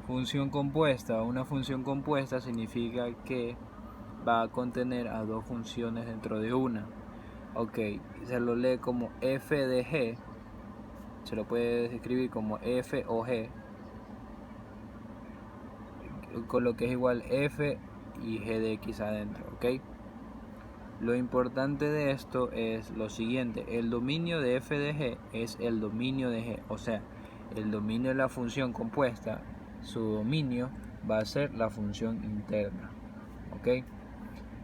Función compuesta. Una función compuesta significa que va a contener a dos funciones dentro de una. Ok, se lo lee como f de g, se lo puede escribir como f o g, con lo que es igual f y g de x adentro. Ok, lo importante de esto es lo siguiente: el dominio de f de g es el dominio de g, o sea, el dominio de la función compuesta, su dominio va a ser la función interna. Ok,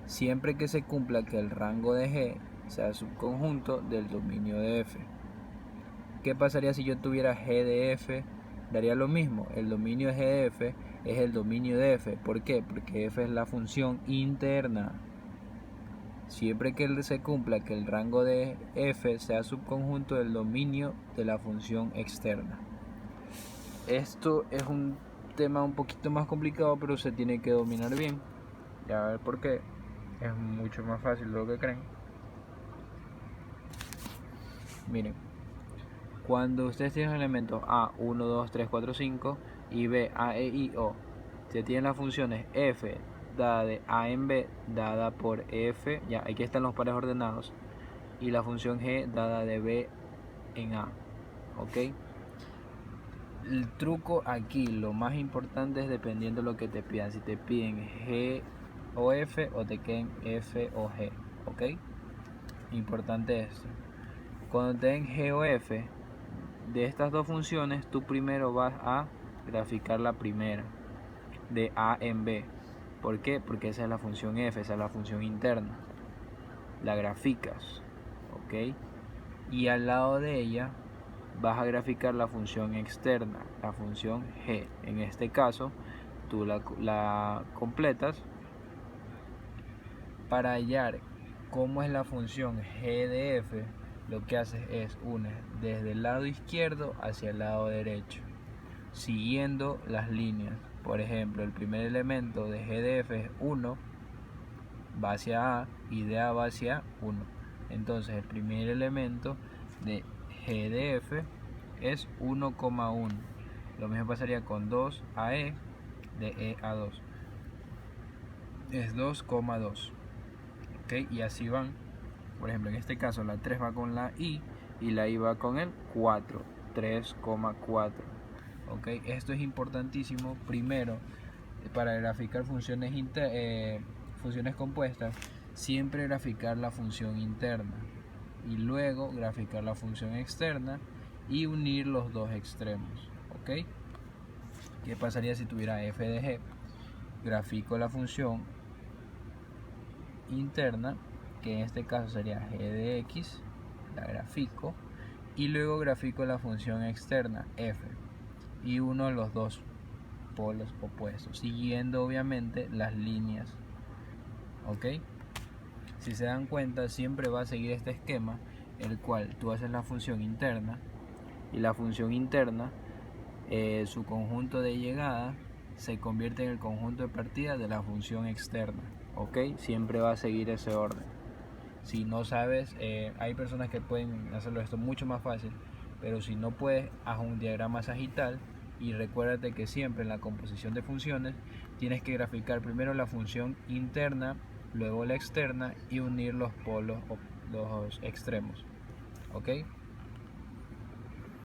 siempre que se cumpla que el rango de g sea subconjunto del dominio de f. ¿Qué pasaría si yo tuviera g de f? Daría lo mismo. El dominio de g de f es el dominio de f. ¿Por qué? Porque f es la función interna. Siempre que se cumpla que el rango de f sea subconjunto del dominio de la función externa. Esto es un tema un poquito más complicado, pero se tiene que dominar bien. Ya a ver por qué. Es mucho más fácil de lo que creen. Miren, cuando ustedes tienen elementos A, 1, 2, 3, 4, 5 y B, A, E, I, O, se tienen las funciones f dada de A en B dada por f, ya aquí están los pares ordenados, y la función g dada de B en A. Ok, el truco aquí, lo más importante es dependiendo de lo que te pidan, si te piden g o f o te queden f o g. Ok, importante esto. Cuando te den g o f de estas dos funciones, tú primero vas a graficar la primera de A en B. ¿Por qué? Porque esa es la función f, esa es la función interna. La graficas, ¿ok? Y al lado de ella vas a graficar la función externa, la función g. En este caso, tú la completas. Para hallar cómo es la función g de f, lo que haces es unir desde el lado izquierdo hacia el lado derecho, siguiendo las líneas. Por ejemplo, el primer elemento de g de f es 1, va hacia A, y de A va hacia 1. Entonces el primer elemento de g de f es 1,1. Lo mismo pasaría con 2AE, de E a 2 es 2,2. ¿Ok? Y así van. Por ejemplo, en este caso la 3 va con la I y la I va con el 4, 3,4. ¿Ok? Esto es importantísimo primero para graficar funciones compuestas. Siempre graficar la función interna y luego graficar la función externa y unir los dos extremos. ¿Ok? ¿Qué pasaría si tuviera f de g? Grafico la función interna, que en este caso sería g de x, la grafico, y luego grafico la función externa f y uno los dos polos opuestos, siguiendo obviamente las líneas. Ok, si se dan cuenta, siempre va a seguir este esquema, el cual tú haces la función interna y la función interna, su conjunto de llegada se convierte en el conjunto de partida de la función externa. Ok, siempre va a seguir ese orden. Si no sabes, hay personas que pueden hacerlo esto mucho más fácil, pero si no puedes, haz un diagrama sagital y recuérdate que siempre en la composición de funciones tienes que graficar primero la función interna, luego la externa y unir los polos, los extremos. ¿Ok?